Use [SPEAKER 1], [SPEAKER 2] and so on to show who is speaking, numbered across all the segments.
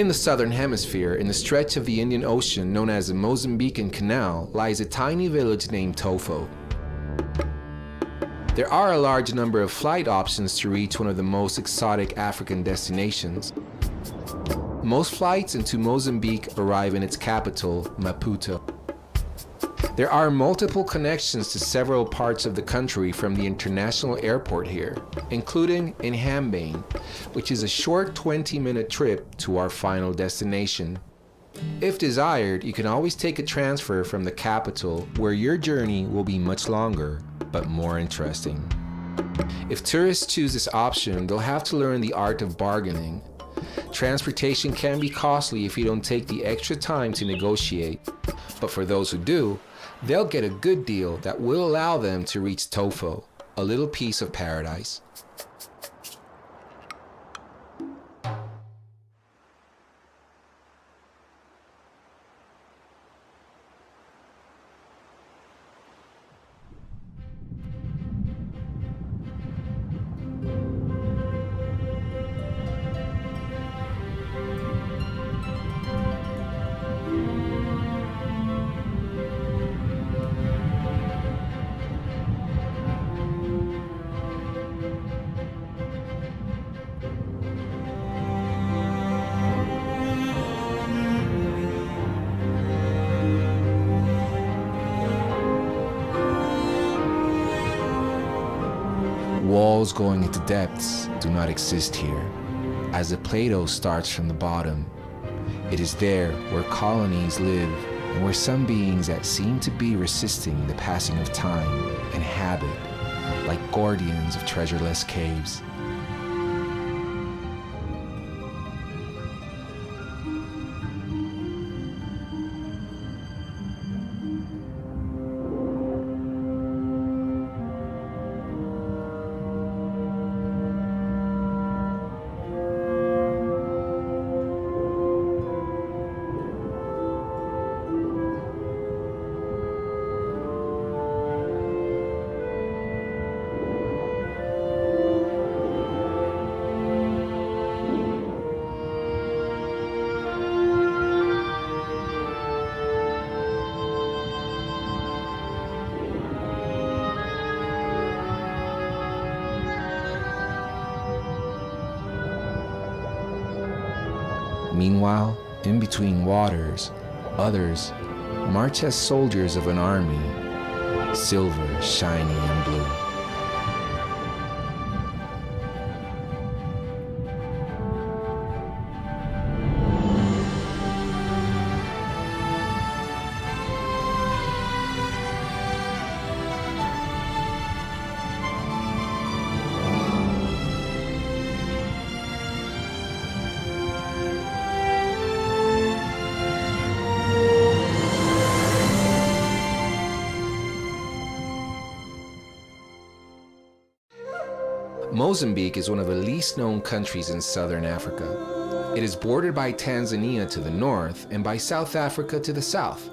[SPEAKER 1] In the southern hemisphere, in the stretch of the Indian Ocean known as the Mozambican Canal, lies a tiny village named Tofo. There are a large number of flight options to reach one of the most exotic African destinations. Most flights into Mozambique arrive in its capital, Maputo. There are multiple connections to several parts of the country from the international airport here, including in Hambane, which is a short 20-minute trip to our final destination. If desired, you can always take a transfer from the capital, where your journey will be much longer, but more interesting. If tourists choose this option, they'll have to learn the art of bargaining. Transportation can be costly if you don't take the extra time to negotiate, but for those who do, they'll get a good deal that will allow them to reach Tofo, a little piece of paradise. Walls going into depths do not exist here, as the Plato starts from the bottom. It is there where colonies live and where some beings that seem to be resisting the passing of time inhabit, like guardians of treasureless caves. Meanwhile, in between waters, others march as soldiers of an army, silver, shiny, and blue. Mozambique is one of the least known countries in southern Africa. It is bordered by Tanzania to the north and by South Africa to the south,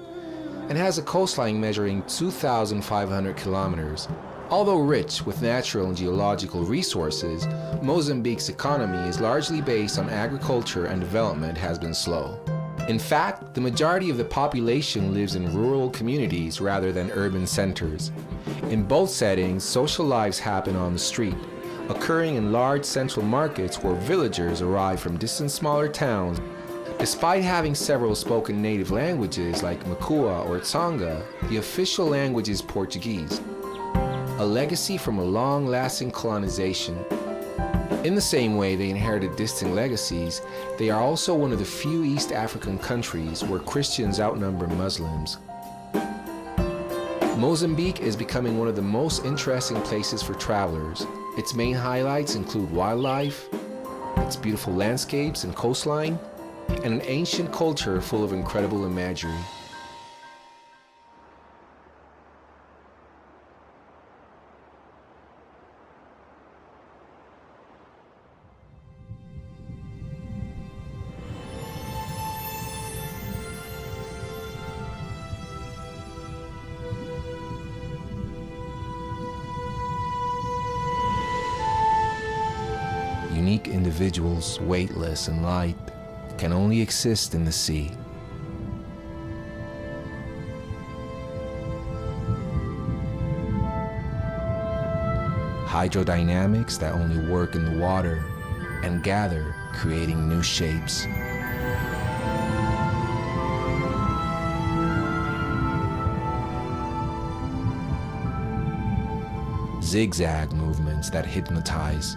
[SPEAKER 1] and has a coastline measuring 2,500 kilometers. Although rich with natural and geological resources, Mozambique's economy is largely based on agriculture, and development has been slow. In fact, the majority of the population lives in rural communities rather than urban centers. In both settings, social lives happen on the street, occurring in large central markets where villagers arrive from distant smaller towns. Despite having several spoken native languages like Makua or Tsonga, the official language is Portuguese, a legacy from a long-lasting colonization. In the same way they inherited distant legacies, they are also one of the few East African countries where Christians outnumber Muslims. Mozambique is becoming one of the most interesting places for travelers. Its main highlights include wildlife, its beautiful landscapes and coastline, and an ancient culture full of incredible imagery. Unique individuals, weightless and light, can only exist in the sea. Hydrodynamics that only work in the water and gather, creating new shapes. Zigzag movements that hypnotize.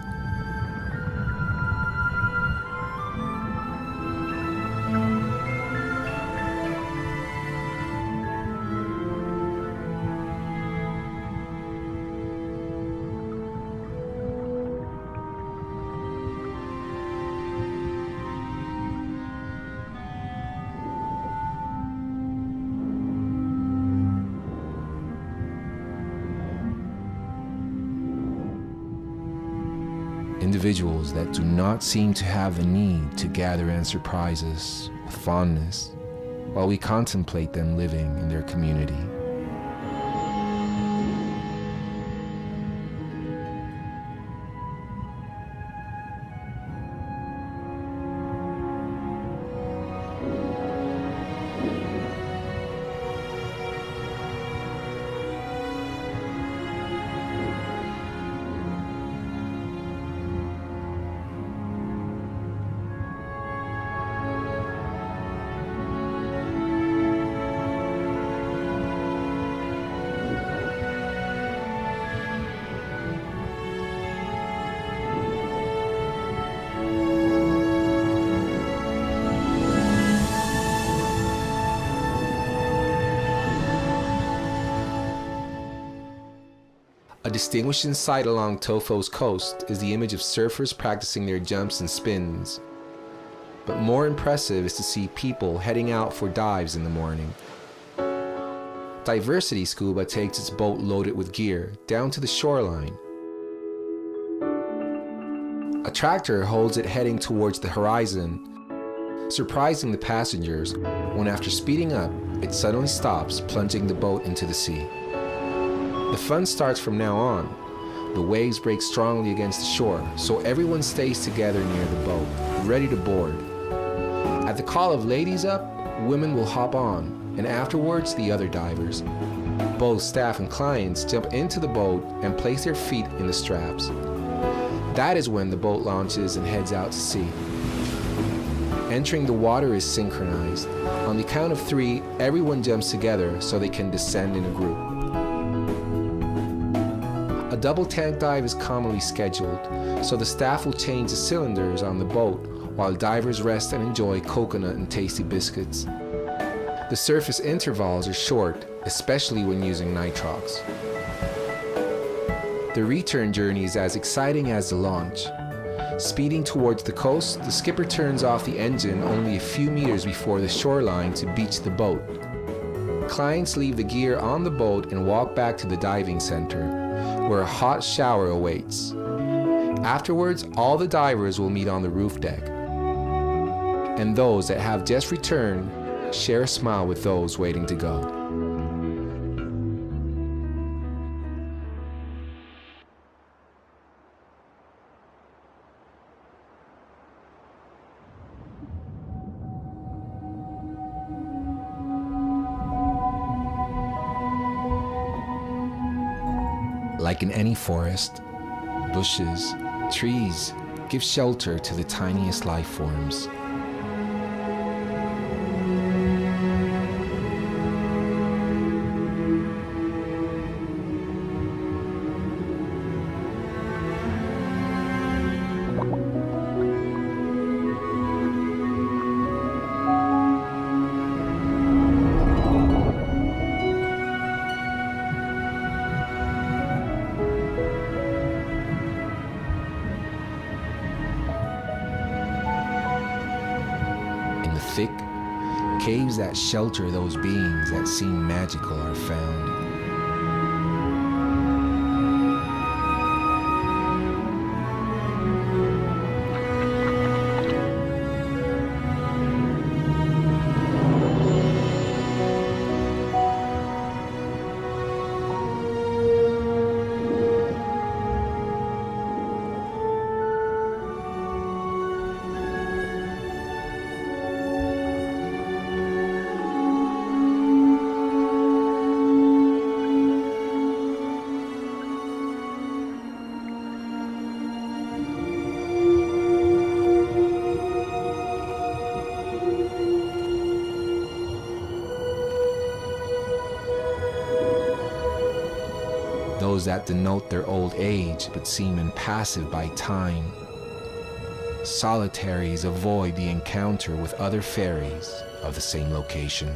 [SPEAKER 1] Individuals that do not seem to have the need to gather and surprise us with fondness while we contemplate them living in their community. A distinguishing sight along Tofo's coast is the image of surfers practicing their jumps and spins. But more impressive is to see people heading out for dives in the morning. Diversity Scuba takes its boat loaded with gear down to the shoreline. A tractor holds it heading towards the horizon, surprising the passengers when after speeding up, it suddenly stops, plunging the boat into the sea. The fun starts from now on. The waves break strongly against the shore, so everyone stays together near the boat, ready to board. At the call of ladies up, women will hop on, and afterwards the other divers. Both staff and clients jump into the boat and place their feet in the straps. That is when the boat launches and heads out to sea. Entering the water is synchronized. On the count of 3, everyone jumps together so they can descend in a group. A double tank dive is commonly scheduled, so the staff will change the cylinders on the boat while divers rest and enjoy coconut and tasty biscuits. The surface intervals are short, especially when using nitrox. The return journey is as exciting as the launch. Speeding towards the coast, the skipper turns off the engine only a few meters before the shoreline to beach the boat. Clients leave the gear on the boat and walk back to the diving center, where a hot shower awaits. Afterwards, all the divers will meet on the roof deck. And those that have just returned share a smile with those waiting to go. Like in any forest, bushes, trees give shelter to the tiniest life forms. Thick caves that shelter those beings that seem magical are found. those that denote their old age but seem impassive by time. Solitaries avoid the encounter with other fairies of the same location.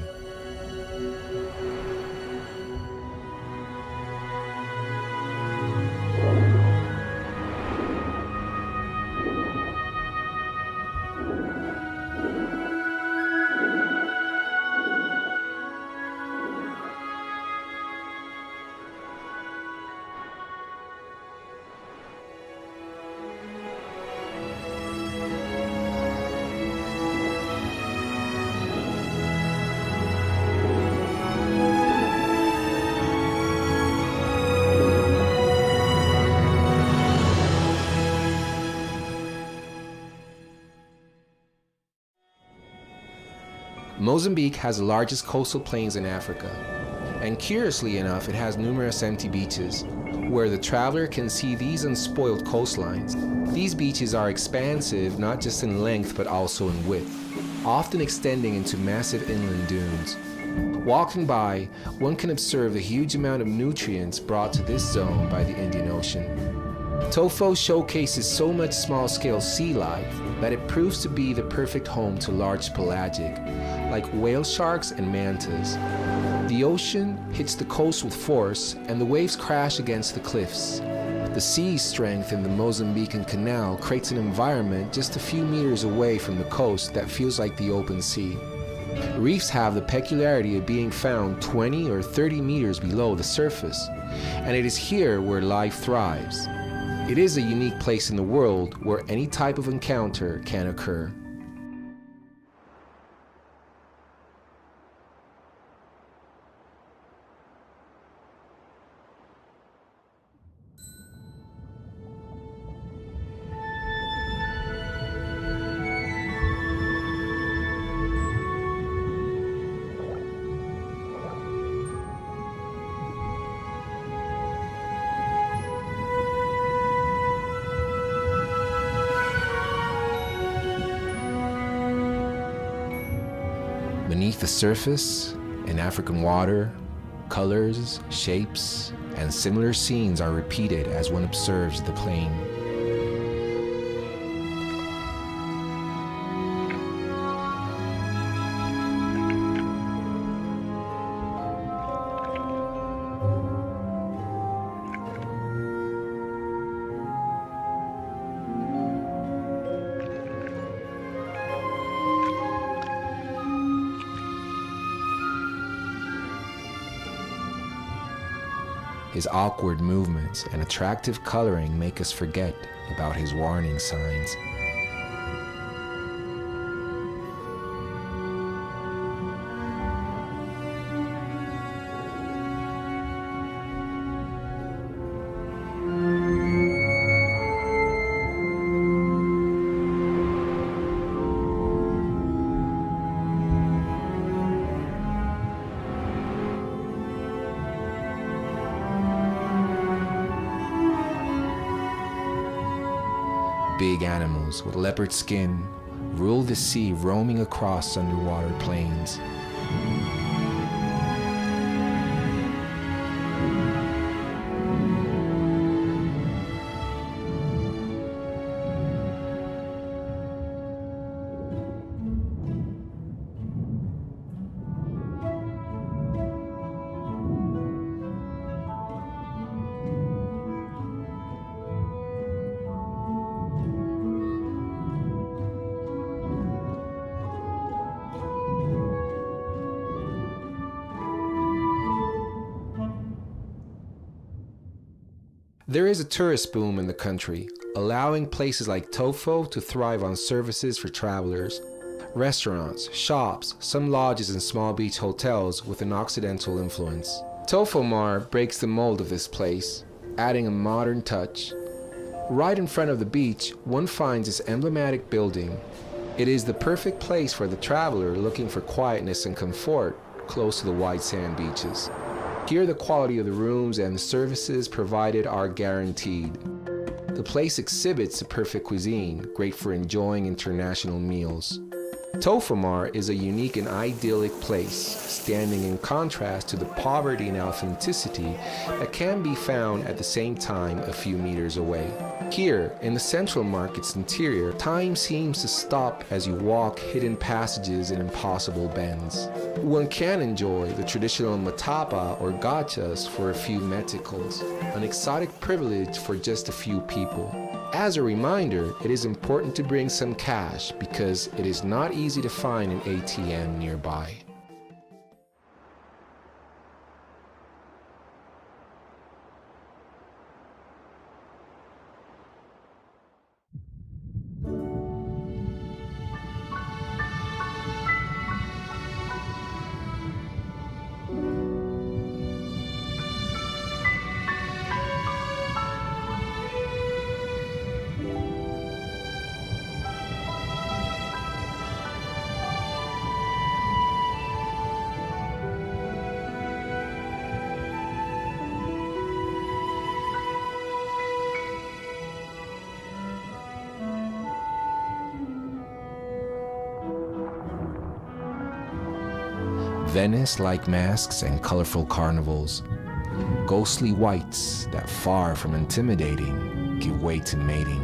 [SPEAKER 1] Mozambique has the largest coastal plains in Africa, and curiously enough, it has numerous empty beaches, where the traveler can see these unspoiled coastlines. These beaches are expansive not just in length but also in width, often extending into massive inland dunes. Walking by, one can observe the huge amount of nutrients brought to this zone by the Indian Ocean. Tofo showcases so much small-scale sea life that it proves to be the perfect home to large pelagic, like whale sharks and mantas. The ocean hits the coast with force and the waves crash against the cliffs. The sea's strength in the Mozambican Canal creates an environment just a few meters away from the coast that feels like the open sea. Reefs have the peculiarity of being found 20 or 30 meters below the surface, and it is here where life thrives. It is a unique place in the world where any type of encounter can occur. Beneath the surface, in African water, colors, shapes, and similar scenes are repeated as one observes the plain. His awkward movements and attractive coloring make us forget about his warning signs. Big animals with leopard skin rule the sea, roaming across underwater plains. There is a tourist boom in the country, allowing places like Tofo to thrive on services for travelers. Restaurants, shops, some lodges and small beach hotels with an Occidental influence. Tofomar breaks the mold of this place, adding a modern touch. Right in front of the beach, one finds this emblematic building. It is the perfect place for the traveler looking for quietness and comfort close to the white sand beaches. Here, the quality of the rooms and the services provided are guaranteed. The place exhibits the perfect cuisine, great for enjoying international meals. Tofamar is a unique and idyllic place, standing in contrast to the poverty and authenticity that can be found at the same time a few meters away. Here, in the central market's interior, time seems to stop as you walk hidden passages and impossible bends. One can enjoy the traditional matapa or gachas for a few meticals, an exotic privilege for just a few people. As a reminder, it is important to bring some cash because it is not easy to find an ATM nearby. Venice like masks and colorful carnivals, ghostly whites that far from intimidating give way to mating.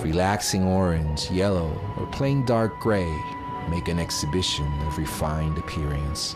[SPEAKER 1] Relaxing orange, yellow, or plain dark gray make an exhibition of refined appearance.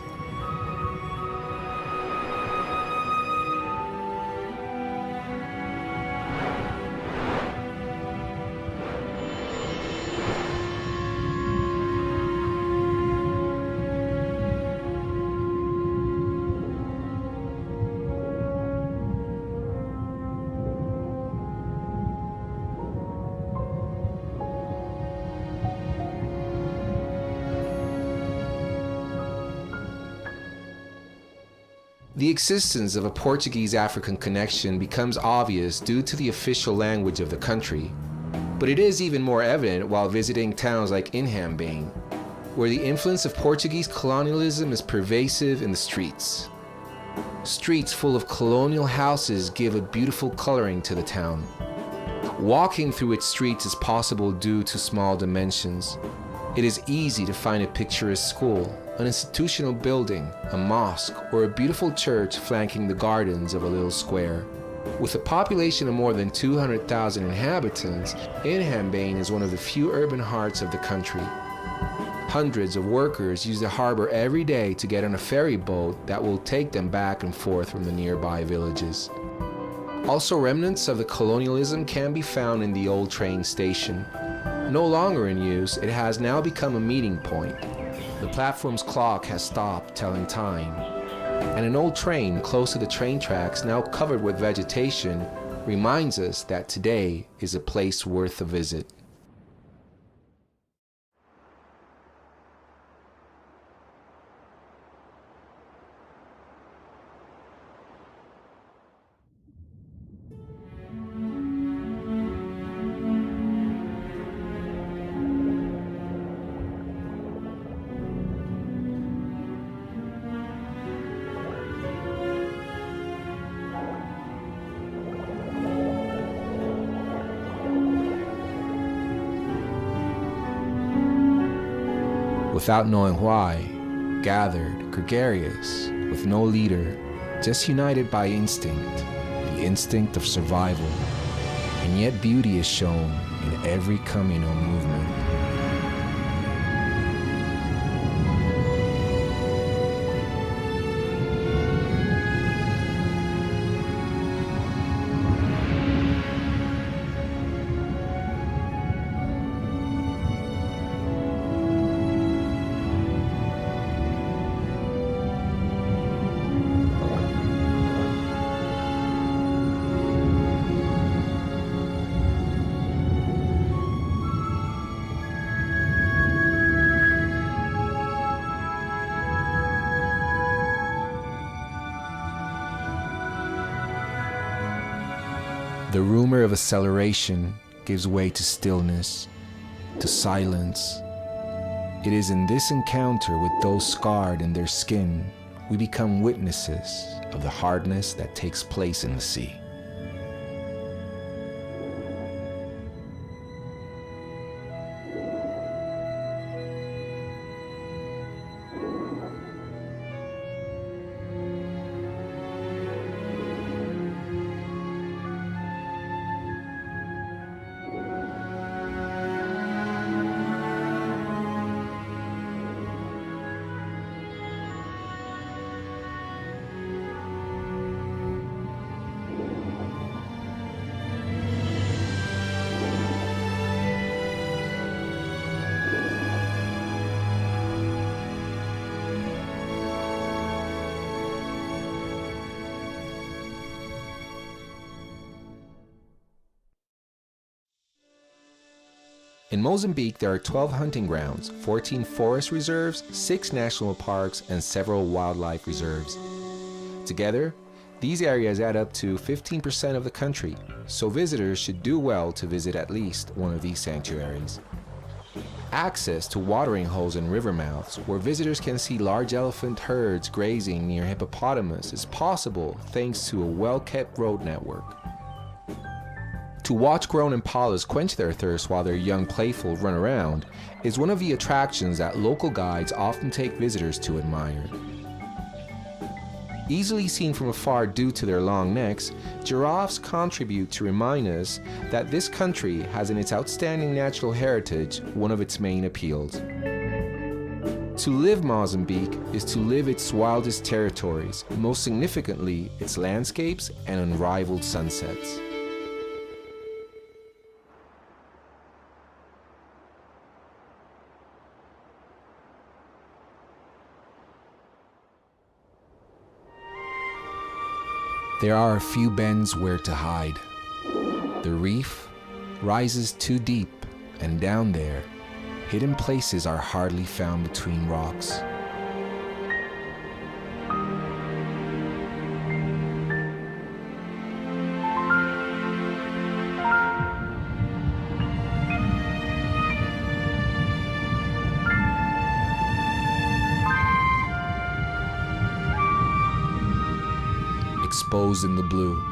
[SPEAKER 1] The existence of a Portuguese-African connection becomes obvious due to the official language of the country, but it is even more evident while visiting towns like Inhambane, where the influence of Portuguese colonialism is pervasive in the streets. Streets full of colonial houses give a beautiful coloring to the town. Walking through its streets is possible due to small dimensions. It is easy to find a picturesque school, an institutional building, a mosque, or a beautiful church flanking the gardens of a little square. With a population of more than 200,000 inhabitants, Inhambane is one of the few urban hearts of the country. Hundreds of workers use the harbor every day to get on a ferry boat that will take them back and forth from the nearby villages. Also, remnants of the colonialism can be found in the old train station. No longer in use, it has now become a meeting point. The platform's clock has stopped telling time, and an old train close to the train tracks, now covered with vegetation, reminds us that today is a place worth a visit. Without knowing why, gathered, gregarious, with no leader, just united by instinct, the instinct of survival, and yet beauty is shown in every communal movement. The rumor of acceleration gives way to stillness, to silence. It is in this encounter with those scarred in their skin we become witnesses of the hardness that takes place in the sea. In Mozambique, there are 12 hunting grounds, 14 forest reserves, 6 national parks, and several wildlife reserves. Together, these areas add up to 15% of the country, so visitors should do well to visit at least one of these sanctuaries. Access to watering holes and river mouths, where visitors can see large elephant herds grazing near hippopotamus, is possible thanks to a well-kept road network. To watch grown impalas quench their thirst while their young playful run around is one of the attractions that local guides often take visitors to admire. Easily seen from afar due to their long necks, giraffes contribute to remind us that this country has in its outstanding natural heritage one of its main appeals. To live Mozambique is to live its wildest territories, most significantly its landscapes and unrivaled sunsets. There are a few bends where to hide. The reef rises too deep, and down there, hidden places are hardly found between rocks. Exposed in the blue,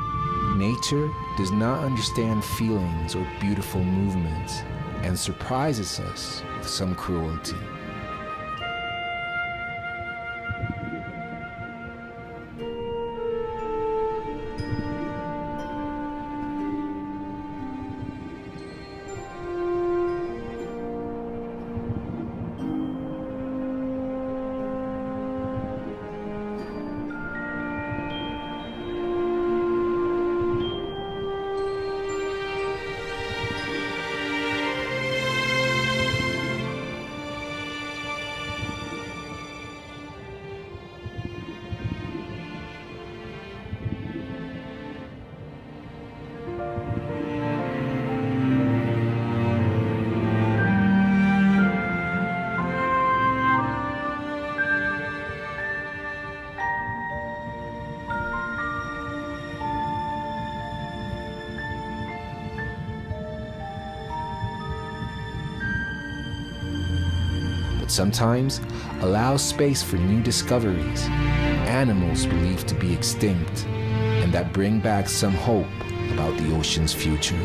[SPEAKER 1] nature does not understand feelings or beautiful movements and surprises us with some cruelty. Sometimes allow space for new discoveries, animals believed to be extinct, and that bring back some hope about the ocean's future.